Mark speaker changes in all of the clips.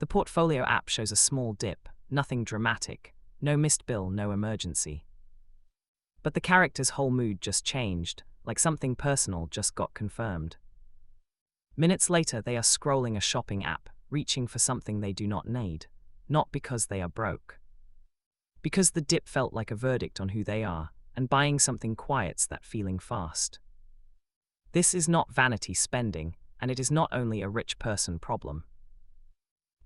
Speaker 1: The portfolio app shows a small dip, nothing dramatic, no missed bill, no emergency. But the character's whole mood just changed, like something personal just got confirmed. Minutes later, they are scrolling a shopping app, reaching for something they do not need, not because they are broke. Because the dip felt like a verdict on who they are, and buying something quiets that feeling fast. This is not vanity spending, and it is not only a rich person problem.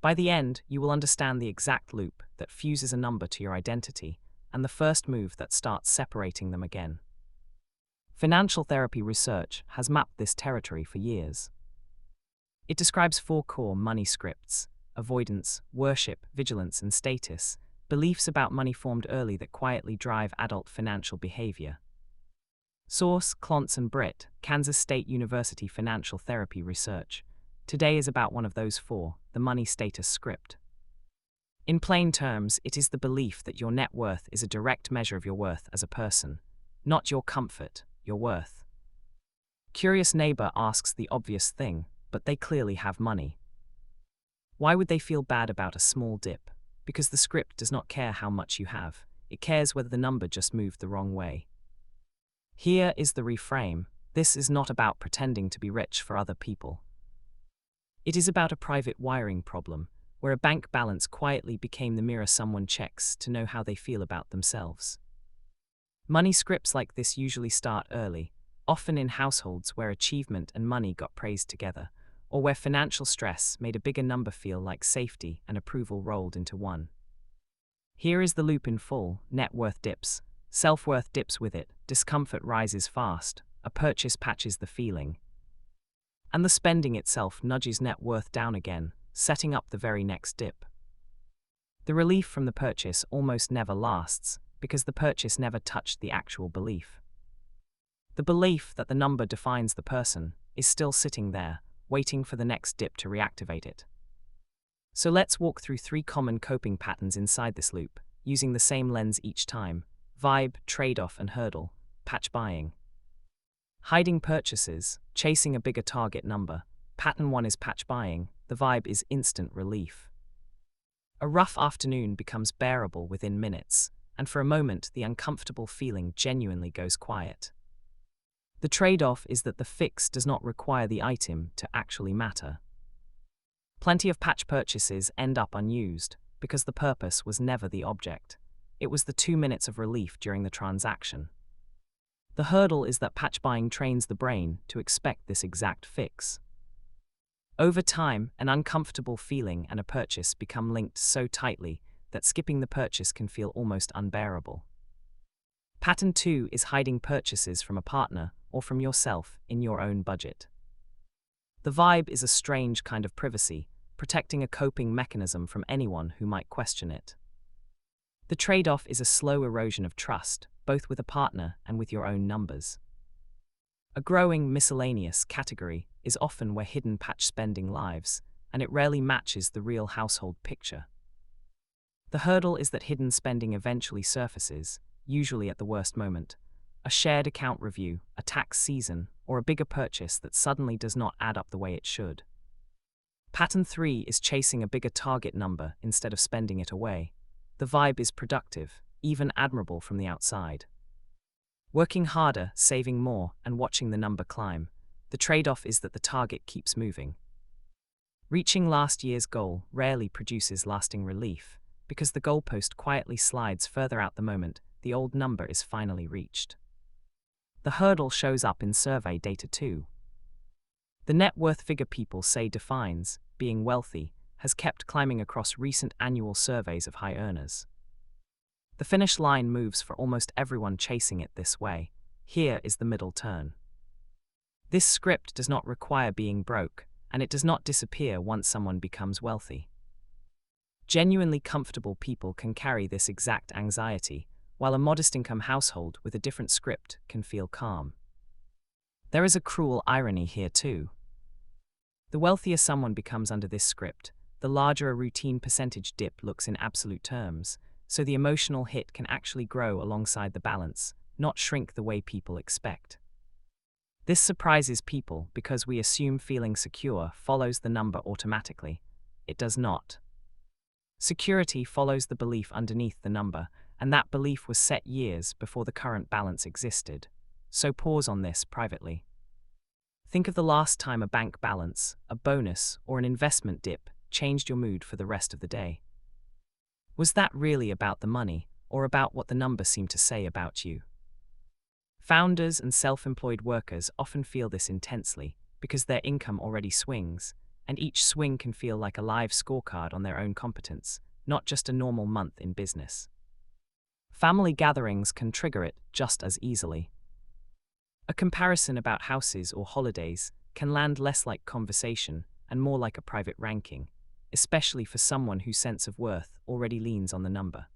Speaker 1: By the end, you will understand the exact loop that fuses a number to your identity, and the first move that starts separating them again. Financial therapy research has mapped this territory for years. It describes 4 core money scripts: avoidance, worship, vigilance, and status, beliefs about money formed early that quietly drive adult financial behavior. Source: Clontz and Britt, Kansas State University Financial Therapy Research. Today is about one of those 4, the money status script. In plain terms, it is the belief that your net worth is a direct measure of your worth as a person, not your comfort, your worth. Curious neighbor asks the obvious thing, but they clearly have money. Why would they feel bad about a small dip? Because the script does not care how much you have, it cares whether the number just moved the wrong way. Here is the reframe: this is not about pretending to be rich for other people. It is about a private wiring problem, where a bank balance quietly became the mirror someone checks to know how they feel about themselves. Money scripts like this usually start early, often in households where achievement and money got praised together, or where financial stress made a bigger number feel like safety and approval rolled into one. Here is the loop in full: net worth dips, self-worth dips with it, discomfort rises fast, a purchase patches the feeling. And the spending itself nudges net worth down again, setting up the very next dip. The relief from the purchase almost never lasts, because the purchase never touched the actual belief. The belief that the number defines the person is still sitting there, waiting for the next dip to reactivate it. So let's walk through 3 common coping patterns inside this loop, using the same lens each time: vibe, trade-off, and hurdle. Patch buying. Hiding purchases, chasing a bigger target number. Pattern 1 is patch buying. The vibe is instant relief. A rough afternoon becomes bearable within minutes, and for a moment the uncomfortable feeling genuinely goes quiet. The trade-off is that the fix does not require the item to actually matter. Plenty of patch purchases end up unused, because the purpose was never the object. It was the 2 minutes of relief during the transaction. The hurdle is that patch buying trains the brain to expect this exact fix. Over time, an uncomfortable feeling and a purchase become linked so tightly that skipping the purchase can feel almost unbearable. Pattern 2 is hiding purchases from a partner or from yourself in your own budget. The vibe is a strange kind of privacy, protecting a coping mechanism from anyone who might question it. The trade-off is a slow erosion of trust, both with a partner and with your own numbers. A growing miscellaneous category is often where hidden patch spending lives, and it rarely matches the real household picture. The hurdle is that hidden spending eventually surfaces, usually at the worst moment: a shared account review, a tax season, or a bigger purchase that suddenly does not add up the way it should. Pattern 3 is chasing a bigger target number instead of spending it away. The vibe is productive, even admirable from the outside. Working harder, saving more, and watching the number climb. The trade-off is that the target keeps moving. Reaching last year's goal rarely produces lasting relief, because the goalpost quietly slides further out the moment the old number is finally reached. The hurdle shows up in survey data too. The net worth figure people say defines being wealthy has kept climbing across recent annual surveys of high earners. The finish line moves for almost everyone chasing it this way. Here is the middle turn. This script does not require being broke, and it does not disappear once someone becomes wealthy. Genuinely comfortable people can carry this exact anxiety, while a modest-income household with a different script can feel calm. There is a cruel irony here too. The wealthier someone becomes under this script, the larger a routine percentage dip looks in absolute terms, so the emotional hit can actually grow alongside the balance, not shrink the way people expect. This surprises people because we assume feeling secure follows the number automatically. It does not. Security follows the belief underneath the number, and that belief was set years before the current balance existed. So pause on this privately. Think of the last time a bank balance, a bonus, or an investment dip changed your mood for the rest of the day. Was that really about the money, or about what the number seemed to say about you? Founders and self-employed workers often feel this intensely because their income already swings, and each swing can feel like a live scorecard on their own competence, not just a normal month in business. Family gatherings can trigger it just as easily. A comparison about houses or holidays can land less like conversation and more like a private ranking, especially for someone whose sense of worth already leans on the number.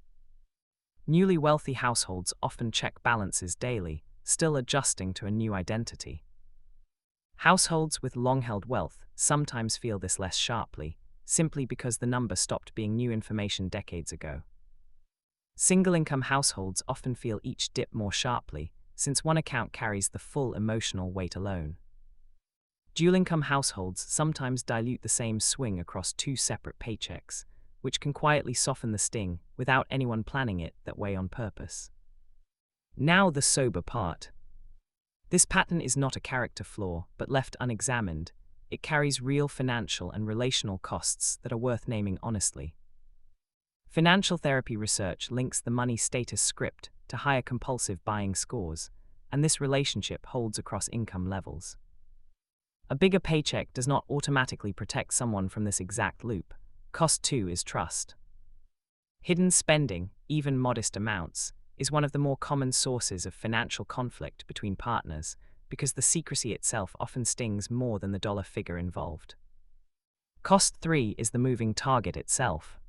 Speaker 1: Newly wealthy households often check balances daily, still adjusting to a new identity. Households with long-held wealth sometimes feel this less sharply, simply because the number stopped being new information decades ago. Single-income households often feel each dip more sharply, since one account carries the full emotional weight alone. Dual-income households sometimes dilute the same swing across two separate paychecks, which can quietly soften the sting without anyone planning it that way on purpose. Now the sober part. This pattern is not a character flaw, but left unexamined, it carries real financial and relational costs that are worth naming honestly. Financial therapy research links the money status script to higher compulsive buying scores, and this relationship holds across income levels. A bigger paycheck does not automatically protect someone from this exact loop. Cost 2 is trust. Hidden spending, even modest amounts, is one of the more common sources of financial conflict between partners because the secrecy itself often stings more than the dollar figure involved. Cost 3 is the moving target itself.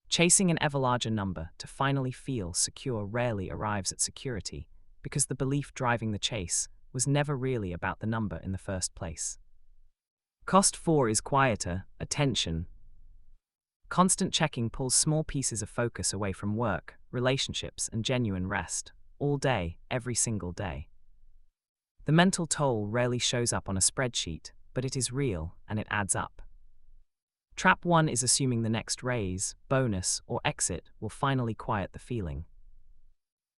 Speaker 1: Chasing an ever larger number to finally feel secure rarely arrives at security because the belief driving the chase was never really about the number in the first place. Cost 4 is quieter, attention. Constant checking pulls small pieces of focus away from work, relationships, and genuine rest, all day, every single day. The mental toll rarely shows up on a spreadsheet, but it is real and it adds up. Trap 1 is assuming the next raise, bonus, or exit will finally quiet the feeling.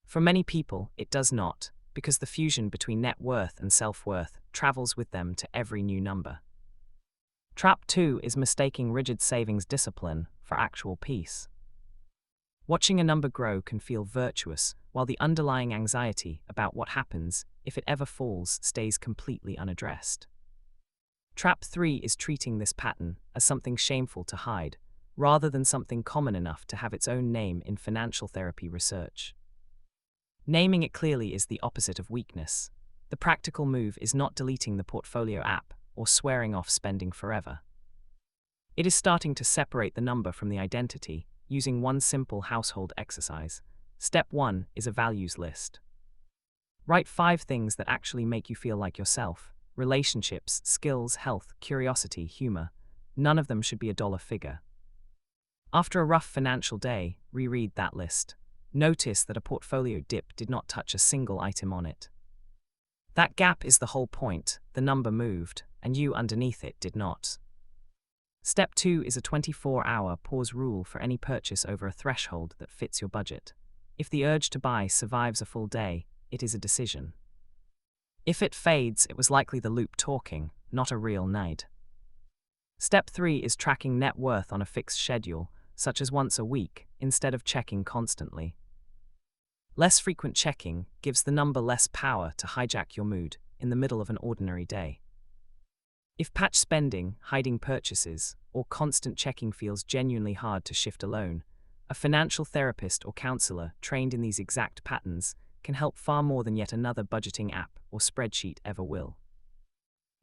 Speaker 1: For many people, it does not, because the fusion between net worth and self-worth travels with them to every new number. Trap 2 is mistaking rigid savings discipline for actual peace. Watching a number grow can feel virtuous, while the underlying anxiety about what happens if it ever falls stays completely unaddressed. Trap 3 is treating this pattern as something shameful to hide, rather than something common enough to have its own name in financial therapy research. Naming it clearly is the opposite of weakness. The practical move is not deleting the portfolio app or swearing off spending forever. It is starting to separate the number from the identity using one simple household exercise. Step 1 is a values list. Write 5 things that actually make you feel like yourself. Relationships, skills, health, curiosity, humor. None of them should be a dollar figure. After a rough financial day, reread that list. Notice that a portfolio dip did not touch a single item on it. That gap is the whole point. The number moved, and you underneath it did not. Step 2 is a 24-hour pause rule for any purchase over a threshold that fits your budget. If the urge to buy survives a full day, it is a decision. If it fades, it was likely the loop talking, not a real need. Step 3 is tracking net worth on a fixed schedule, such as once a week, instead of checking constantly. Less frequent checking gives the number less power to hijack your mood in the middle of an ordinary day. If patch spending, hiding purchases, or constant checking feels genuinely hard to shift alone, a financial therapist or counselor trained in these exact patterns can help far more than yet another budgeting app or spreadsheet ever will.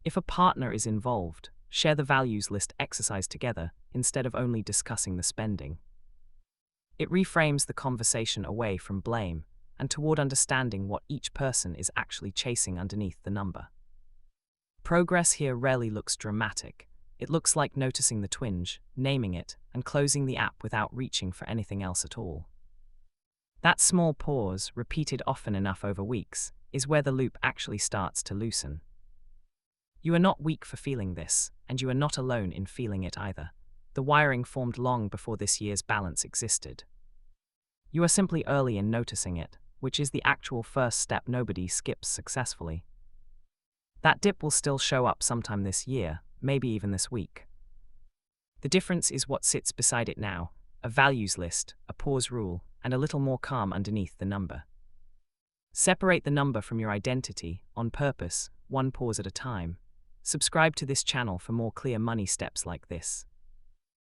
Speaker 1: If a partner is involved, share the values list exercise together instead of only discussing the spending. It reframes the conversation away from blame and toward understanding what each person is actually chasing underneath the number. Progress here rarely looks dramatic. It looks like noticing the twinge, naming it, and closing the app without reaching for anything else at all. That small pause, repeated often enough over weeks, is where the loop actually starts to loosen. You are not weak for feeling this, and you are not alone in feeling it either. The wiring formed long before this year's balance existed. You are simply early in noticing it, which is the actual first step nobody skips successfully. That dip will still show up sometime this year, maybe even this week. The difference is what sits beside it now: a values list, a pause rule, and a little more calm underneath the number. Separate the number from your identity, on purpose, one pause at a time. Subscribe to this channel for more clear money steps like this.